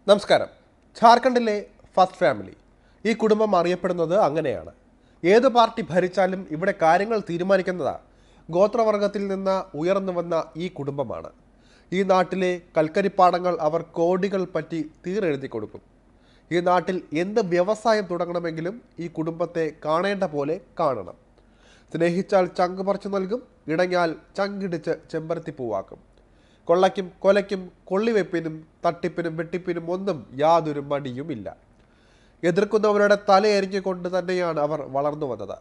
നമസ്കാരം. ഝാർഖണ്ഡിലെ first family ഈ കുടുംബം അറിയപ്പെടുന്നത് അങ്ങനെയാണ്. ഏത് പാർട്ടി ഭരിച്ചാലും ഇവിടെ കാര്യങ്ങൾ തീരുമാനിക്കുന്നത് ഗോത്രവർഗത്തിൽ നിന്ന് ഉയർന്നു വന്ന ഈ കുടുംബമാണ്. ഈ നാട്ടിലെ കൽക്കരിപ്പാടങ്ങൾ അവർ കോടികൾ പറ്റി തീരെഴുതി കൊടുക്കും. ഈ നാട്ടിൽ എന്ത് വ്യവസായം തുടങ്ങണമെങ്കിലും ഈ കുടുംബത്തെ കാണേണ്ട പോലെ കാണണം. സ്നേഹിച്ചാൽ ചങ്ക് പറിച്ചു നൽകും, ഇടഞ്ഞാൽ ചങ്കിടിച്ച് ചെമ്പരത്തി പൂവാക്കും. കൊള്ളയ്ക്കും കൊലയ്ക്കും കൊള്ളിവെപ്പിനും തട്ടിപ്പിനും വെട്ടിപ്പിനും ഒന്നും യാതൊരു മടിയുമില്ല. എതിർക്കുന്നവരുടെ തലയെറിഞ്ഞുകൊണ്ട് തന്നെയാണ് അവർ വളർന്നു വന്നത്.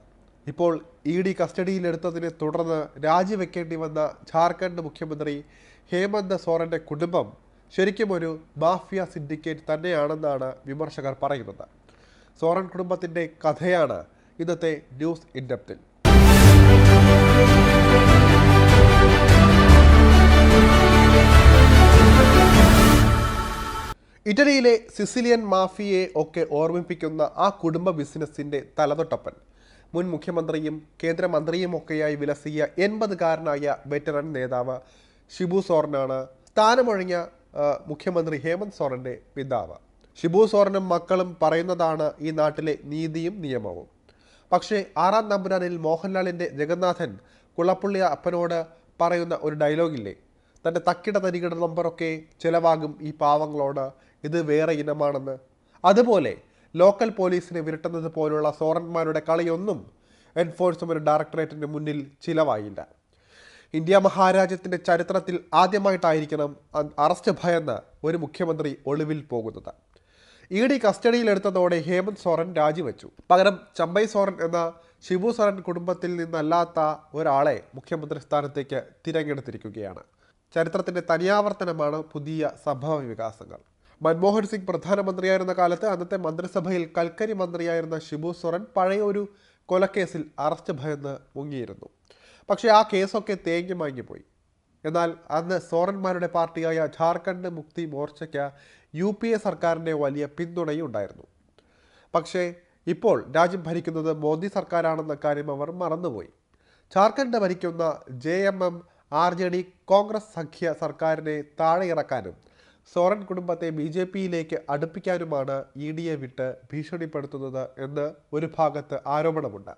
ഇപ്പോൾ ED കസ്റ്റഡിയിലെടുത്തതിനെ തുടർന്ന് രാജിവെക്കേണ്ടി വന്ന ഝാർഖണ്ഡ് മുഖ്യമന്ത്രി ഹേമന്ത് സോറന്റെ കുടുംബം ശരിക്കും ഒരു മാഫിയ സിൻഡിക്കേറ്റ് തന്നെയാണെന്നാണ് വിമർശകർ പറയുന്നത്. സോറൻ കുടുംബത്തിൻ്റെ കഥയാണ് ഇന്നത്തെ ന്യൂസ് ഇൻ ഡെപ്തിൽ. ഇറ്റലിയിലെ സിസിലിയൻ മാഫിയയെ ഒക്കെ ഓർമ്മിപ്പിക്കുന്ന ആ കുടുംബ ബിസിനസ്സിൻ്റെ തലതൊട്ടപ്പൻ, മുൻ മുഖ്യമന്ത്രിയും കേന്ദ്രമന്ത്രിയുമൊക്കെയായി വിലസിയ 80-കാരനായ വെറ്ററൻ നേതാവ് ഷിബു സോറനാണ് സ്ഥാനമൊഴിഞ്ഞ മുഖ്യമന്ത്രി ഹേമന്ത് സോറൻ്റെ പിതാവ്. ഷിബു സോറനും മക്കളും പറയുന്നതാണ് ഈ നാട്ടിലെ നീതിയും നിയമവും. പക്ഷേ 6-ാം തമ്പുരാനിൽ മോഹൻലാലിൻ്റെ ജഗന്നാഥൻ കുളപ്പുള്ളി അപ്പനോട് പറയുന്ന ഒരു ഡയലോഗില്ലേ, തൻ്റെ തക്കിട തരികിട നമ്പറൊക്കെ ചിലവാകും ഈ പാവങ്ങളോട്, ഇത് വേറെ ഇനമാണെന്ന്. അതുപോലെ ലോക്കൽ പോലീസിനെ വിരട്ടുന്നത് പോലുള്ള സോറന്മാരുടെ കളിയൊന്നും എൻഫോഴ്സ്മെൻറ്റ് ഡയറക്ടറേറ്റിന് മുന്നിൽ ചിലവായില്ല. ഇന്ത്യ മഹാരാജ്യത്തിൻ്റെ ചരിത്രത്തിൽ ആദ്യമായിട്ടായിരിക്കണം അറസ്റ്റ് ഭയന്ന് ഒരു മുഖ്യമന്ത്രി ഒളിവിൽ പോകുന്നത്. ED കസ്റ്റഡിയിലെടുത്തതോടെ ഹേമന്ത് സോറൻ രാജിവെച്ചു. പകരം ചമ്പൈ സോറൻ എന്ന ഷിബു സോറൻ കുടുംബത്തിൽ നിന്നല്ലാത്ത ഒരാളെ മുഖ്യമന്ത്രി സ്ഥാനത്തേക്ക് തിരഞ്ഞെടുത്തിരിക്കുകയാണ്. ചരിത്രത്തിൻ്റെ തനിയാവർത്തനമാണ് പുതിയ സംഭവ വികാസങ്ങൾ. മൻമോഹൻ സിംഗ് പ്രധാനമന്ത്രിയായിരുന്ന കാലത്ത് അന്നത്തെ മന്ത്രിസഭയിൽ കൽക്കരി മന്ത്രിയായിരുന്ന ഷിബു സോറൻ പഴയ ഒരു കൊലക്കേസിൽ അറസ്റ്റ് ഭയന്ന് മുങ്ങിയിരുന്നു. പക്ഷേ ആ കേസൊക്കെ തേങ്ങി മാങ്ങിപ്പോയി. എന്നാൽ അന്ന് സോറന്മാരുടെ പാർട്ടിയായ ഝാർഖണ്ഡ് മുക്തി മോർച്ചയ്ക്ക് UPA സർക്കാരിൻ്റെ വലിയ പിന്തുണയുണ്ടായിരുന്നു. പക്ഷേ ഇപ്പോൾ രാജ്യം ഭരിക്കുന്നത് മോദി സർക്കാരാണെന്ന കാര്യം അവർ മറന്നുപോയി. ഝാർഖണ്ഡ് ഭരിക്കുന്ന JMM RJD കോൺഗ്രസ് സഖ്യ സർക്കാരിനെ താഴെയിറക്കാനും സോറൻ കുടുംബത്തെ BJPയിലേക്ക് അടുപ്പിക്കാനുമാണ് EDയെ വിട്ട് ഭീഷണിപ്പെടുത്തുന്നത് എന്ന് ഒരു ഭാഗത്ത് ആരോപണമുണ്ട്.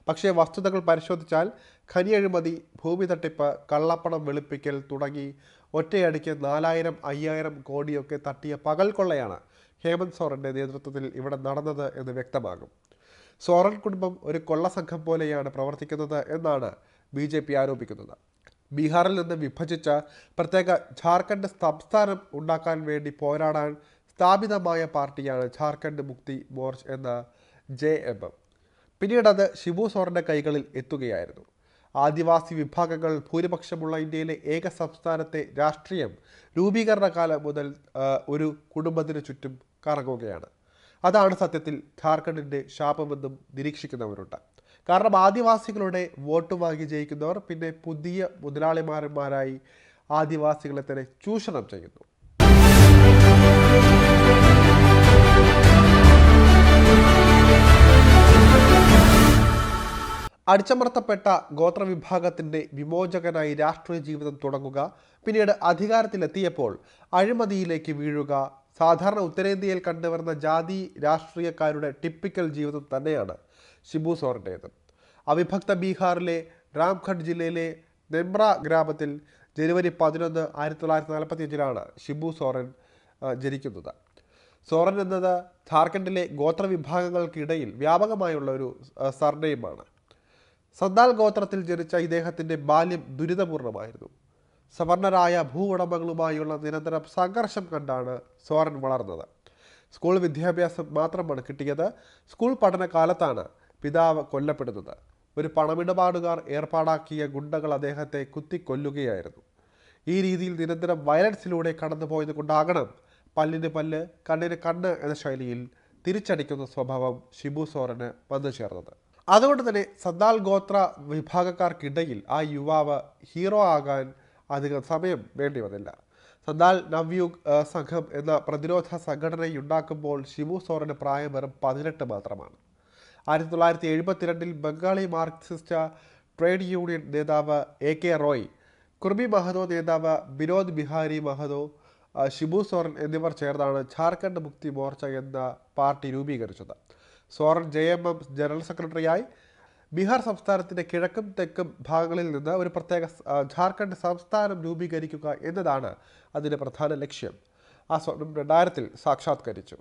പക്ഷേ വസ്തുതകൾ പരിശോധിച്ചാൽ ഖനി അഴിമതി, ഭൂമി തട്ടിപ്പ്, കള്ളപ്പണം വെളുപ്പിക്കൽ തുടങ്ങി ഒറ്റയടിക്ക് 4000-5000 കോടിയൊക്കെ തട്ടിയ പകൽ കൊള്ളയാണ് ഹേമന്ത് സോറൻ്റെ നേതൃത്വത്തിൽ ഇവിടെ നടന്നത് എന്ന് വ്യക്തമാകും. സോറൻ കുടുംബം ഒരു കൊള്ളസംഘം പോലെയാണ് പ്രവർത്തിക്കുന്നത് എന്നാണ് BJP ആരോപിക്കുന്നത്. ബീഹാറിൽ നിന്ന് വിഭജിച്ച പ്രത്യേക ഝാർഖണ്ഡ് സംസ്ഥാനം ഉണ്ടാക്കാൻ വേണ്ടി പോരാടാൻ സ്ഥാപിതമായ പാർട്ടിയാണ് ഝാർഖണ്ഡ് മുക്തി മോർച്ച എന്ന JMM. പിന്നീട് അത് ഷിബു സോറൻ്റെ കൈകളിൽ എത്തുകയായിരുന്നു. ആദിവാസി വിഭാഗങ്ങൾ ഭൂരിപക്ഷമുള്ള ഇന്ത്യയിലെ ഏക സംസ്ഥാനത്തെ രാഷ്ട്രീയം രൂപീകരണ കാലം മുതൽ ഒരു കുടുംബത്തിന് ചുറ്റും കറങ്ങുകയാണ്. അതാണ് സത്യത്തിൽ ഝാർഖണ്ഡിൻ്റെ ശാപമെന്നും നിരീക്ഷിക്കുന്നവരുണ്ട്. കാരണം ആദിവാസികളുടെ വോട്ട് വാങ്ങി ജയിക്കുന്നവർ പിന്നെ പുതിയ മുതലാളിമാരന്മാരായി ആദിവാസികളെ തന്നെ ചൂഷണം ചെയ്യുന്നു. അടിച്ചമർത്തപ്പെട്ട ഗോത്രവിഭാഗത്തിൻ്റെ വിമോചകനായി രാഷ്ട്രീയ ജീവിതം തുടങ്ങുക, പിന്നീട് അധികാരത്തിലെത്തിയപ്പോൾ അഴിമതിയിലേക്ക് വീഴുക, സാധാരണ ഉത്തരേന്ത്യയിൽ കണ്ടുവരുന്ന ജാതി രാഷ്ട്രീയക്കാരുടെ ടിപ്പിക്കൽ ജീവിതം തന്നെയാണ് ഷിബു സോറൻ്റേത്. അവിഭക്ത ബീഹാറിലെ രാംഘട്ട് ജില്ലയിലെ നെമ്ര ഗ്രാമത്തിൽ ജനുവരി 11, 1945 ഷിബു സോറൻ ജനിക്കുന്നത്. സോറൻ എന്നത് ഝാർഖണ്ഡിലെ ഗോത്രവിഭാഗങ്ങൾക്കിടയിൽ വ്യാപകമായുള്ള ഒരു സർനെയിമാണ്. സന്താൽ ഗോത്രത്തിൽ ജനിച്ച ഇദ്ദേഹത്തിൻ്റെ ബാല്യം ദുരിതപൂർണമായിരുന്നു. സവർണരായ ഭൂവുടമകളുമായുള്ള നിരന്തരം സംഘർഷം കണ്ടാണ് സോറൻ വളർന്നത്. സ്കൂൾ വിദ്യാഭ്യാസം മാത്രമാണ് കിട്ടിയത്. സ്കൂൾ പഠനകാലത്താണ് പിതാവ് കൊല്ലപ്പെടുന്നത്. ഒരു പണമിടപാടുകാർ ഏർപ്പാടാക്കിയ ഗുണ്ടകൾ അദ്ദേഹത്തെ കുത്തിക്കൊല്ലുകയായിരുന്നു. ഈ രീതിയിൽ നിരന്തരം വയലൻസിലൂടെ കടന്നുപോയത് കൊണ്ടാകണം പല്ലിന് പല്ല്, കണ്ണിന് കണ്ണ് എന്ന ശൈലിയിൽ തിരിച്ചടിക്കുന്ന സ്വഭാവം ഷിബു സോറന് വന്നു ചേർന്നത്. അതുകൊണ്ട് തന്നെ സന്താൽ ഗോത്ര വിഭാഗക്കാർക്കിടയിൽ ആ യുവാവ് ഹീറോ ആകാൻ അധികം സമയം വേണ്ടി വന്നില്ല. സന്താൽ നവ്യുഗ് സംഘം എന്ന പ്രതിരോധ സംഘടനയുണ്ടാക്കുമ്പോൾ ഷിബു സോറന് പ്രായം വെറും 18 മാത്രമാണ്. 1972 ബംഗാളി മാർക്സിസ്റ്റ് ട്രേഡ് യൂണിയൻ നേതാവ് AK റോയ്, കുർബി മഹതോ നേതാവ് ബിനോദ് ബിഹാരി മഹതോ, ഷിബു സോറൻ എന്നിവർ ചേർന്നാണ് ജാർഖണ്ഡ് മുക്തി മോർച്ച എന്ന പാർട്ടി രൂപീകരിച്ചത്. സോറൻ JMM ജനറൽ സെക്രട്ടറിയായി ബീഹാർ സംസ്ഥാനത്തിൻ്റെ കിഴക്കും തെക്കും ഭാഗങ്ങളിൽ നിന്ന് ഒരു പ്രത്യേക ജാർഖണ്ഡ് സംസ്ഥാനം രൂപീകരിക്കുക എന്നതാണ് അതിൻ്റെ പ്രധാന ലക്ഷ്യം. ആ സ്വപ്നം 2000-ൽ സാക്ഷാത്കരിച്ചു.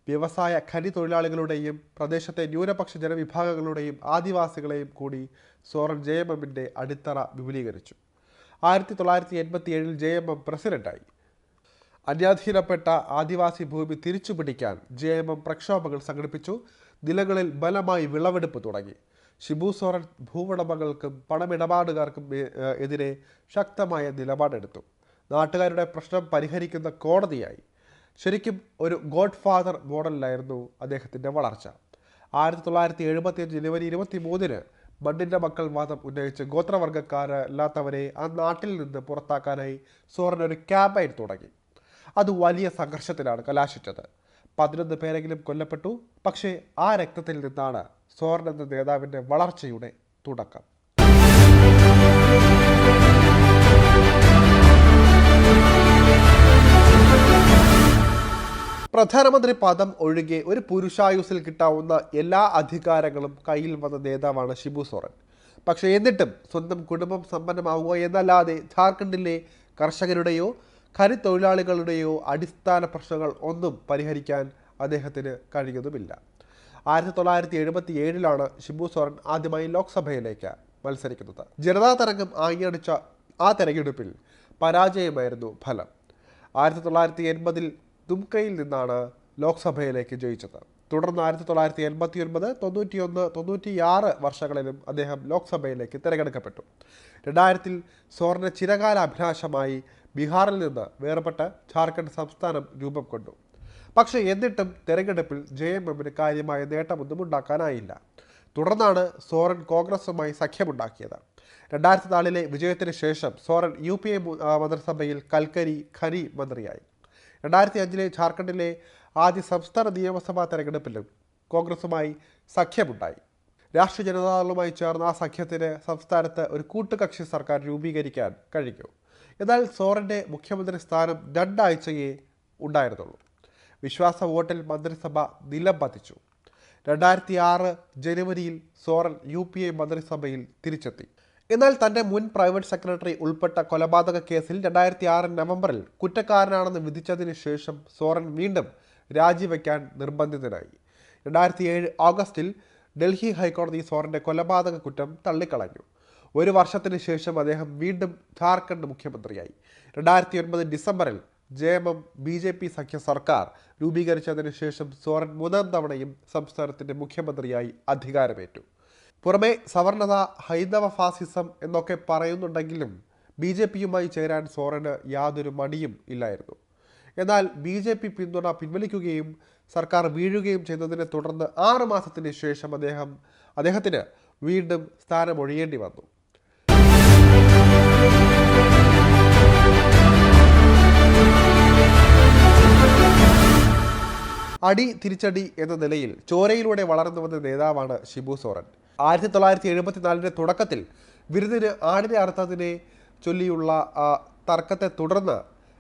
വ്യവസായ ഖനി തൊഴിലാളികളുടെയും പ്രദേശത്തെ ന്യൂനപക്ഷ ജനവിഭാഗങ്ങളുടെയും ആദിവാസികളെയും കൂടി സോറൻ JMMൻ്റെ അടിത്തറ വിപുലീകരിച്ചു. 1987-ൽ JMM പ്രസിഡന്റായി. അന്യാധീനപ്പെട്ട ആദിവാസി ഭൂമി തിരിച്ചുപിടിക്കാൻ JMM പ്രക്ഷോഭങ്ങൾ സംഘടിപ്പിച്ചു. നിലങ്ങളിൽ ബലമായി വിളവെടുപ്പ് തുടങ്ങി. ഷിബു സോറൻ ഭൂവുടമകൾക്കും പണമിടപാടുകാർക്കും എതിരെ ശക്തമായ നിലപാടെടുത്തു. നാട്ടുകാരുടെ പ്രശ്നം പരിഹരിക്കുന്ന കോടതിയായി. ശരിക്കും ഒരു ഗോഡ് ഫാദർ മോഡലിലായിരുന്നു അദ്ദേഹത്തിൻ്റെ വളർച്ച. 1975 ജനുവരി 23-ന് മണ്ണിൻ്റെ മക്കൾ വാദം ഉന്നയിച്ച് ഗോത്രവർഗ്ഗക്കാരല്ലാത്തവരെ ആ നാട്ടിൽ നിന്ന് പുറത്താക്കാനായി സോറൻ ഒരു ക്യാമ്പയിൻ തുടങ്ങി. അത് വലിയ സംഘർഷത്തിലാണ് കലാശിച്ചത്. 11 പേരെങ്കിലും കൊല്ലപ്പെട്ടു. പക്ഷേ ആ രക്തത്തിൽ നിന്നാണ് സോറൻ എന്ന നേതാവിൻ്റെ വളർച്ചയുടെ തുടക്കം. പ്രധാനമന്ത്രി പദം ഒഴികെ ഒരു പുരുഷായുസിൽ കിട്ടാവുന്ന എല്ലാ അധികാരങ്ങളും കയ്യിൽ വന്ന നേതാവാണ് ഷിബു സോറൻ. പക്ഷേ എന്നിട്ടും സ്വന്തം കുടുംബം സമ്പന്നമാവുക എന്നല്ലാതെ ജാർഖണ്ഡിലെ കർഷകരുടെയോ ഖനി തൊഴിലാളികളുടെയോ അടിസ്ഥാന പ്രശ്നങ്ങൾ ഒന്നും പരിഹരിക്കാൻ അദ്ദേഹത്തിന് കഴിയുന്നുമില്ല. 1977-ലാണ് ഷിബു സോറൻ ആദ്യമായി ലോക്സഭയിലേക്ക് മത്സരിക്കുന്നത്. ജനതാ തരംഗം ആഞ്ഞടിച്ച ആ തെരഞ്ഞെടുപ്പിൽ പരാജയമായിരുന്നു ഫലം. 1980-ൽ ദുംകയിൽ നിന്നാണ് ലോക്സഭയിലേക്ക് ജയിച്ചത്. തുടർന്ന് 1989, 91, 96 വർഷങ്ങളിലും അദ്ദേഹം ലോക്സഭയിലേക്ക് തിരഞ്ഞെടുക്കപ്പെട്ടു. 2000-ൽ സോറന് ചിരകാല അഭിലാഷമായി ബീഹാറിൽ നിന്ന് വേർപെട്ട ജാർഖണ്ഡ് സംസ്ഥാനം രൂപം കൊണ്ടു. പക്ഷേ എന്നിട്ടും തെരഞ്ഞെടുപ്പിൽ JMMന് കാര്യമായ നേട്ടമൊന്നും ഉണ്ടാക്കാനായില്ല. തുടർന്നാണ് സോറൻ കോൺഗ്രസുമായി സഖ്യമുണ്ടാക്കിയത്. 2004-ലെ വിജയത്തിന് ശേഷം സോറൻ UPA മന്ത്രിസഭയിൽ കൽക്കരി ഖനി മന്ത്രിയായി. 2005-ലെ ജാർഖണ്ഡിലെ ആദ്യ സംസ്ഥാന നിയമസഭാ തെരഞ്ഞെടുപ്പിലും കോൺഗ്രസുമായി സഖ്യമുണ്ടായി. രാഷ്ട്രീയ ജനതാദളുമായി ചേർന്ന ആ സഖ്യത്തിന് സംസ്ഥാനത്ത് ഒരു കൂട്ടുകക്ഷി സർക്കാർ രൂപീകരിക്കാൻ കഴിഞ്ഞു. എന്നാൽ സോറൻ്റെ മുഖ്യമന്ത്രി സ്ഥാനം 2 ആഴ്ചയേ ഉണ്ടായിരുന്നുള്ളൂ. വിശ്വാസ വോട്ടിൽ മന്ത്രിസഭ നിലംപതിച്ചു. 2006 ജനുവരിയിൽ സോറൻ UPA മന്ത്രിസഭയിൽ തിരിച്ചെത്തി. എന്നാൽ തൻ്റെ മുൻ പ്രൈവറ്റ് സെക്രട്ടറി ഉൾപ്പെട്ട കൊലപാതക കേസിൽ 2006 നവംബറിൽ കുറ്റക്കാരനാണെന്ന് വിധിച്ചതിന് ശേഷം സോറൻ വീണ്ടും രാജിവെക്കാൻ നിർബന്ധിതനായി. 2007 ഓഗസ്റ്റിൽ ഡൽഹി ഹൈക്കോടതി സോറൻ്റെ കൊലപാതക കുറ്റം തള്ളിക്കളഞ്ഞു. 1 വർഷത്തിന് ശേഷം അദ്ദേഹം വീണ്ടും ജാർഖണ്ഡ് മുഖ്യമന്ത്രിയായി. 2009 ഡിസംബറിൽ JMM BJP സഖ്യ സർക്കാർ രൂപീകരിച്ചതിന് ശേഷം സോറൻ 3ാം തവണയും സംസ്ഥാനത്തിൻ്റെ മുഖ്യമന്ത്രിയായി അധികാരമേറ്റു. പുറമെ സവർണത, ഹൈന്ദവ ഫാസിസം എന്നൊക്കെ പറയുന്നുണ്ടെങ്കിലും BJPയുമായി ചേരാൻ സോറന് യാതൊരു മടിയും ഇല്ലായിരുന്നു. എന്നാൽ BJP പിന്തുണ പിൻവലിക്കുകയും സർക്കാർ വീഴുകയും ചെയ്തതിനെ തുടർന്ന് 6 മാസത്തിന് ശേഷം അദ്ദേഹത്തിന് വീണ്ടും സ്ഥാനമൊഴിയേണ്ടി വന്നു. അടി തിരിച്ചടി എന്ന നിലയിൽ ചോരയിലൂടെ വളർന്നു വന്ന നേതാവാണ് ഷിബു സോറൻ. 1974-ന്റെ തുടക്കത്തിൽ വിരുന്നിന് ആടിനെ അറുത്തതിനെ ചൊല്ലിയുള്ള തർക്കത്തെ തുടർന്ന്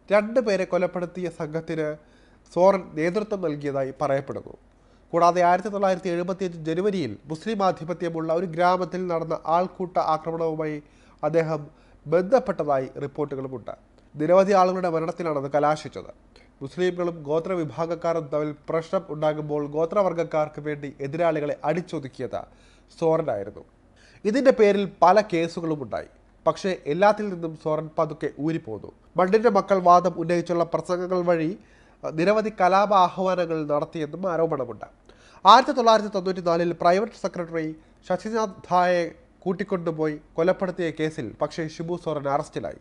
2 പേരെ കൊലപ്പെടുത്തിയ സംഘത്തിന് സോറൻ നേതൃത്വം നൽകിയതായി പറയപ്പെടുന്നു. കൂടാതെ 1975 ജനുവരിയിൽ മുസ്ലിം ആധിപത്യമുള്ള ഒരു ഗ്രാമത്തിൽ നടന്ന ആൾക്കൂട്ട ആക്രമണവുമായി അദ്ദേഹം ബന്ധപ്പെട്ടതായി റിപ്പോർട്ടുകളുമുണ്ട്. നിരവധി ആളുകളുടെ മരണത്തിലാണ് അത് കലാശിച്ചത്. മുസ്ലിംകളും ഗോത്രവിഭാഗക്കാരും തമ്മിൽ പ്രശ്നം ഉണ്ടാകുമ്പോൾ ഗോത്രവർഗ്ഗക്കാർക്ക് വേണ്ടി എതിരാളികളെ അടിച്ചൊതുക്കിയത് സോറനായിരുന്നു. ഇതിൻ്റെ പേരിൽ പല കേസുകളും ഉണ്ടായി. പക്ഷേ എല്ലാത്തിൽ നിന്നും സോറൻ പതുക്കെ ഊരിപ്പോന്നു. മണ്ണിൻ്റെ മക്കൾ വാദം ഉന്നയിച്ചുള്ള പ്രസംഗങ്ങൾ വഴി നിരവധി കലാപ ആഹ്വാനങ്ങൾ നടത്തിയെന്നും ആരോപണമുണ്ട്. 1994-ൽ പ്രൈവറ്റ് സെക്രട്ടറി ശശിനാഥ് ധായെ കൂട്ടിക്കൊണ്ടുപോയി കൊലപ്പെടുത്തിയ കേസിൽ പക്ഷേ ഷിബു സോറൻ അറസ്റ്റിലായി.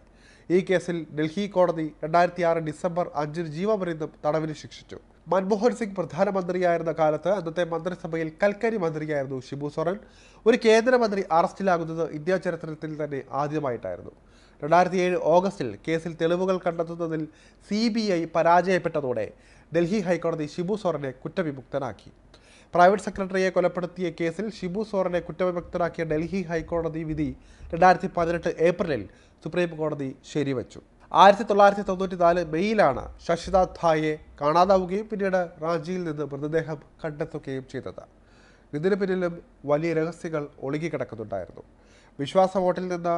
ഈ കേസിൽ ഡൽഹി കോടതി 2006 ഡിസംബർ 5-ന് ജീവപര്യന്തം തടവിന് ശിക്ഷിച്ചു. മൻമോഹൻ സിംഗ് പ്രധാനമന്ത്രിയായിരുന്ന കാലത്ത് അന്നത്തെ മന്ത്രിസഭയിൽ കൽക്കരി മന്ത്രിയായിരുന്നു ഷിബു സോറൻ. ഒരു കേന്ദ്രമന്ത്രി അറസ്റ്റിലാകുന്നത് ഇന്ത്യ ചരിത്രത്തിൽ തന്നെ ആദ്യമായിട്ടായിരുന്നു. 2007 ഓഗസ്റ്റിൽ കേസിൽ തെളിവുകൾ കണ്ടെത്തുന്നതിൽ CBI പരാജയപ്പെട്ടതോടെ ഡൽഹി ഹൈക്കോടതി ഷിബു സോറനെ കുറ്റവിമുക്തനാക്കി. പ്രൈവറ്റ് സെക്രട്ടറിയെ കൊലപ്പെടുത്തിയ കേസിൽ ഷിബു സോറനെ കുറ്റവിമുക്തനാക്കിയ ഡൽഹി ഹൈക്കോടതി വിധി 2018 ഏപ്രിലിൽ സുപ്രീം കോടതി ശരിവച്ചു. 1994 മെയ്യിലാണ് ശശിനാഥ് ധായെ കാണാതാവുകയും പിന്നീട് റാഞ്ചിയിൽ നിന്ന് മൃതദേഹം കണ്ടെത്തുകയും ചെയ്തത്. ഇതിനു പിന്നിലും വലിയ രഹസ്യങ്ങൾ ഒളികിക്കിടക്കുന്നുണ്ടായിരുന്നു. വിശ്വാസ വോട്ടിൽ നിന്ന്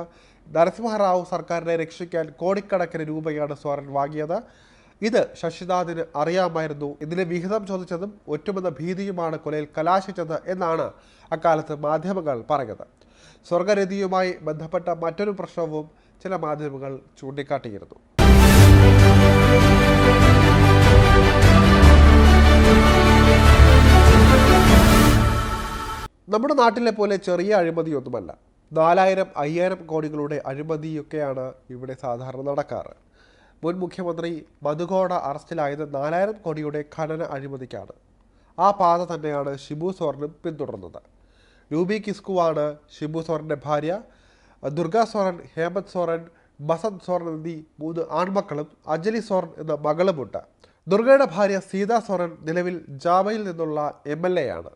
നരസിംഹറാവു സർക്കാരിനെ രക്ഷിക്കാൻ കോടിക്കണക്കിന് രൂപയാണ് സോറൻ വാങ്ങിയത്. ഇത് ശശിനാഥിന് അറിയാമായിരുന്നു. ഇതിന് വിഹിതം ചോദിച്ചതും ഒറ്റുമെന്ന ഭീതിയുമാണ് കൊലയിൽ കലാശിച്ചത് എന്നാണ് അക്കാലത്ത് മാധ്യമങ്ങൾ പറഞ്ഞത്. സ്വർഗരതിയുമായി ബന്ധപ്പെട്ട മറ്റൊരു പ്രശ്നവും ചില മാധ്യമങ്ങൾ ചൂണ്ടിക്കാട്ടിയിരുന്നു. നമ്മുടെ നാട്ടിലെ പോലെ ചെറിയ അഴിമതിയൊന്നുമല്ല. 4000-5000 കോടികളുടെ അഴിമതിയൊക്കെയാണ് ഇവിടെ സാധാരണ നടക്കാറ്. മുൻ മുഖ്യമന്ത്രി മധുഗോഡ അറസ്റ്റിലായത് 4000 കോടിയുടെ ഖനന അഴിമതിക്കാണ്. ആ പാത തന്നെയാണ് ഷിബു സോറനും പിന്തുടർന്നത്. രൂബി കിസ്കുവാണ് ഷിബു സോറൻ്റെ ഭാര്യ. ദുർഗ സോറൻ, ഹേമന്ത് സോറൻ, ബസന്ത് സോറൻ എന്നീ 3 ആൺമക്കളും അഞ്ജലി സോറൻ എന്ന മകളുമുണ്ട്. ദുർഗയുടെ ഭാര്യ സീതാ സോറൻ നിലവിൽ ജാവയിൽ നിന്നുള്ള MLA ആണ്.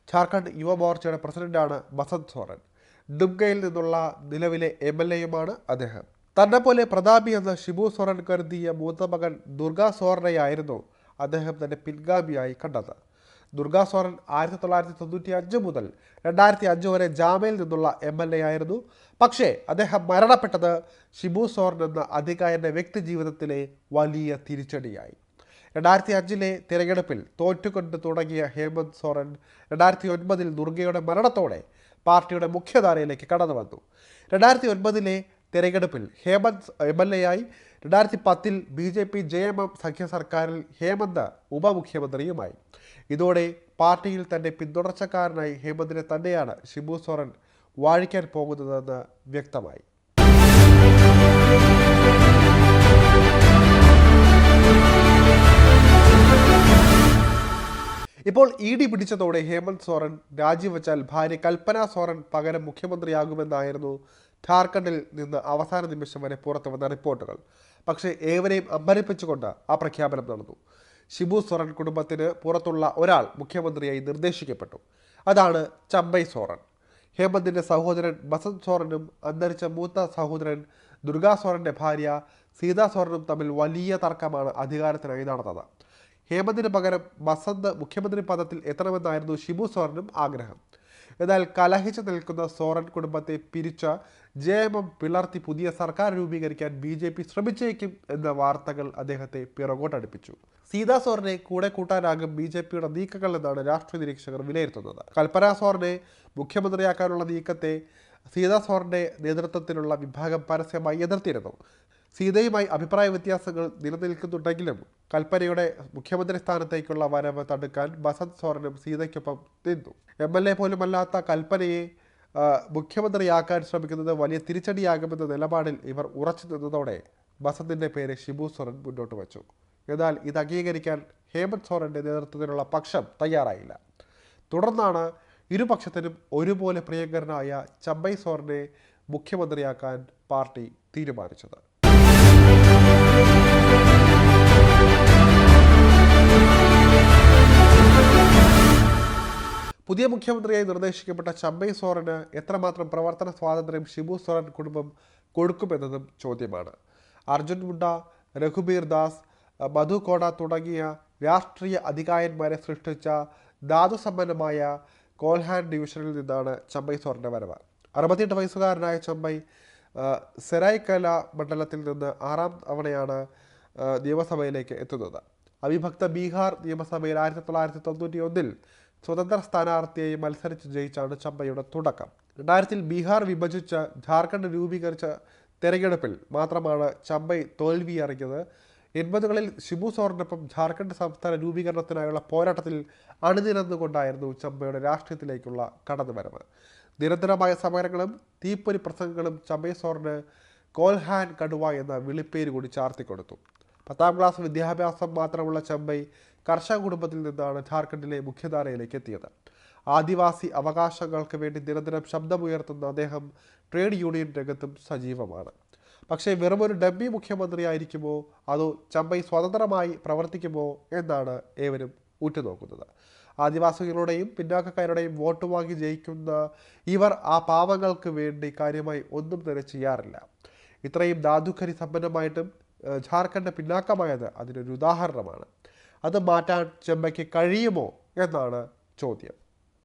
ജാർഖണ്ഡ് യുവമോർച്ചയുടെ പ്രസിഡന്റാണ് ബസന്ത് സോറൻ. ഡുംഗയിൽ നിന്നുള്ള നിലവിലെ MLAയുമാണ് അദ്ദേഹം. തന്നെ പോലെ പ്രതാപി എന്ന ഷിബു സോറൻ കരുതിയ മൂത്ത മകൻ ദുർഗ സോറനെയായിരുന്നു അദ്ദേഹം തന്റെ പിൻഗാമിയായി കണ്ടത്. ദുർഗ സോറൻ 1995 മുതൽ 2005 വരെ ജാമയിൽ നിന്നുള്ള MLA ആയിരുന്നു. പക്ഷേ അദ്ദേഹം മരണപ്പെട്ടത് ഷിബു സോറൻ എന്ന അധികായന്റെ വ്യക്തി ജീവിതത്തിലെ വലിയ തിരിച്ചടിയായി. 2005 തിരഞ്ഞെടുപ്പിൽ തോറ്റുകൊണ്ട് തുടങ്ങിയ ഹേമന്ത് സോറൻ 2009 ദുർഗയുടെ മരണത്തോടെ പാർട്ടിയുടെ മുഖ്യധാരയിലേക്ക് കടന്നു വന്നു. 2009 തിരഞ്ഞെടുപ്പിൽ ഹേമന്ത് MLAയായി. 2010 BJP JMM സഖ്യ സർക്കാരിൽ ഹേമന്ത് ഉപമുഖ്യമന്ത്രിയുമായി. ഇതോടെ പാർട്ടിയിൽ തന്റെ പിന്തുടർച്ചക്കാരനായി ഹേമന്തിനെ തന്നെയാണ് ഷിബു സോറൻ വാഴിക്കാൻ പോകുന്നതെന്ന് വ്യക്തമായി. ഇപ്പോൾ ED പിടിച്ചതോടെ ഹേമന്ത് സോറൻ രാജിവെച്ചാൽ ഭാര്യ കൽപ്പന സോറൻ പകരം മുഖ്യമന്ത്രിയാകുമെന്നായിരുന്നു ജാർഖണ്ഡിൽ നിന്ന് അവസാന നിമിഷം വരെ പുറത്തു വന്ന റിപ്പോർട്ടുകൾ. പക്ഷേ ഏവരെയും അമ്പരിപ്പിച്ചുകൊണ്ട് ആ പ്രഖ്യാപനം നടന്നു. ഷിബു സോറൻ കുടുംബത്തിന് പുറത്തുള്ള ഒരാൾ മുഖ്യമന്ത്രിയായി നിർദ്ദേശിക്കപ്പെട്ടു. അതാണ് ചമ്പൈ സോറൻ. ഹേമന്തിൻ്റെ സഹോദരൻ ബസന്ത് സോറനും അന്തരിച്ച മൂത്ത സഹോദരൻ ദുർഗ സോറൻ്റെ ഭാര്യ സീതാ സോറനും തമ്മിൽ വലിയ തർക്കമാണ് അധികാരത്തിനായി നടന്നത്. ഹേമന്തിന് പകരം ബസന്ത് മുഖ്യമന്ത്രി പദത്തിൽ എത്തണമെന്നായിരുന്നു ഷിബു സോറനും ആഗ്രഹം. എന്നാൽ കലഹിച്ചു നിൽക്കുന്ന സോറൻ കുടുംബത്തെ പിരിച്ച JMM പിളർത്തി പുതിയ സർക്കാർ രൂപീകരിക്കാൻ BJP ശ്രമിച്ചേക്കും എന്ന വാർത്തകൾ അദ്ദേഹത്തെ പിറകോട്ടടുപ്പിച്ചു. സീതാ സോറനെ കൂടെ കൂട്ടാനാകും BJPയുടെ നീക്കങ്ങൾ എന്നാണ് രാഷ്ട്രീയ നിരീക്ഷകർ വിലയിരുത്തുന്നത്. കൽപ്പന സോറനെ മുഖ്യമന്ത്രിയാക്കാനുള്ള നീക്കത്തെ സീതാ സോറന്റെ നേതൃത്വത്തിലുള്ള വിഭാഗം പരസ്യമായി എതിർത്തിരുന്നു. സീതയുമായി അഭിപ്രായ വ്യത്യാസങ്ങൾ നിലനിൽക്കുന്നുണ്ടെങ്കിലും കൽപ്പനയുടെ മുഖ്യമന്ത്രി സ്ഥാനത്തേക്കുള്ള വരവ് തടുക്കാൻ ബസന്ത് സോറനും സീതയ്ക്കൊപ്പം നിന്നു. MLA പോലുമല്ലാത്ത കൽപ്പനയെ മുഖ്യമന്ത്രിയാക്കാൻ ശ്രമിക്കുന്നത് വലിയ തിരിച്ചടിയാകുമെന്ന നിലപാടിൽ ഇവർ ഉറച്ചു നിന്നതോടെ ബസന്തിൻ്റെ പേര് ഷിബു സോറൻ മുന്നോട്ട് വച്ചു. എന്നാൽ ഇത് അംഗീകരിക്കാൻ ഹേമന്ത് സോറന്റെ നേതൃത്വത്തിലുള്ള പക്ഷം തയ്യാറായില്ല. തുടർന്നാണ് ഇരുപക്ഷത്തിനും ഒരുപോലെ പ്രിയങ്കരനായ ചമ്പൈ സോറനെ മുഖ്യമന്ത്രിയാക്കാൻ പാർട്ടി തീരുമാനിച്ചത്. പുതിയ മുഖ്യമന്ത്രിയായി നിർദ്ദേശിക്കപ്പെട്ട ചമ്പൈ സോറന് എത്രമാത്രം പ്രവർത്തന സ്വാതന്ത്ര്യം ഷിബു സോറൻ കുടുംബം കൊടുക്കുമെന്നതും ചോദ്യമാണ്. അർജുൻ മുണ്ട, രഘുബീർ ദാസ്, മധു കോട തുടങ്ങിയ രാഷ്ട്രീയ അധികായന്മാരെ സൃഷ്ടിച്ച ധാതുസമ്പന്നമായ കോൽഹാൻ ഡിവിഷനിൽ നിന്നാണ് ചമ്പൈ സോറന്റെ വരവ്. 68 വയസ്സുകാരനായ ചമ്പൈ സെറായ്കല മണ്ഡലത്തിൽ നിന്ന് 6ാം തവണയാണ് നിയമസഭയിലേക്ക് എത്തുന്നത്. അവിഭക്ത ബീഹാർ നിയമസഭയിൽ 1991 സ്വതന്ത്ര സ്ഥാനാർത്ഥിയായി മത്സരിച്ച് ജയിച്ചാണ് ചമ്പയുടെ തുടക്കം. 2000 ബീഹാർ വിഭജിച്ച് ജാർഖണ്ഡ് രൂപീകരിച്ച തെരഞ്ഞെടുപ്പിൽ മാത്രമാണ് ചമ്പൈ തോൽവി അറിഞ്ഞത്. 80കളിൽ ഷിബു സോറനൊപ്പം ജാർഖണ്ഡ് സംസ്ഥാന രൂപീകരണത്തിനായുള്ള പോരാട്ടത്തിൽ അണിനിരന്നുകൊണ്ടായിരുന്നു ചമ്പയുടെ രാഷ്ട്രീയത്തിലേക്കുള്ള കടന്നുവരവ്. നിരന്തരമായ സമരങ്ങളും തീപ്പൊരി പ്രസംഗങ്ങളും ചമ്പൈ സോറന് കോൽഹാൻ കടുവ എന്ന വിളിപ്പേര് കൂടി ചാർത്തിക്കൊടുത്തു. 10ാം ക്ലാസ് വിദ്യാഭ്യാസം മാത്രമുള്ള ചമ്പൈ കർഷക കുടുംബത്തിൽ നിന്നാണ് ജാർഖണ്ഡിലെ മുഖ്യധാരയിലേക്ക് എത്തിയത്. ആദിവാസി അവകാശങ്ങൾക്ക് വേണ്ടി നിരന്തരം ശബ്ദമുയർത്തുന്ന അദ്ദേഹം ട്രേഡ് യൂണിയൻ രംഗത്തും സജീവമാണ്. പക്ഷേ വെറുമൊരു ഡമ്മി മുഖ്യമന്ത്രിയായിരിക്കുമോ അതോ ചമ്പൈ സ്വതന്ത്രമായി പ്രവർത്തിക്കുമോ എന്നാണ് ഏവരും ഉറ്റുനോക്കുന്നത്. ആദിവാസികളുടെയും പിന്നാക്കക്കാരുടെയും വോട്ട് വാങ്ങി ജയിക്കുന്ന ഇവർ ആ പാവങ്ങൾക്ക് വേണ്ടി കാര്യമായി ഒന്നും തന്നെ ചെയ്യാറില്ല. ഇത്രയും ധാതുഖരി സമ്പന്നമായിട്ടും ജാർഖണ്ഡ് പിന്നാക്കമായത് അതിനൊരു ഉദാഹരണമാണ്. അത് മാറ്റാൻ ചെമ്പയ്ക്ക് കഴിയുമോ എന്നാണ് ചോദ്യം.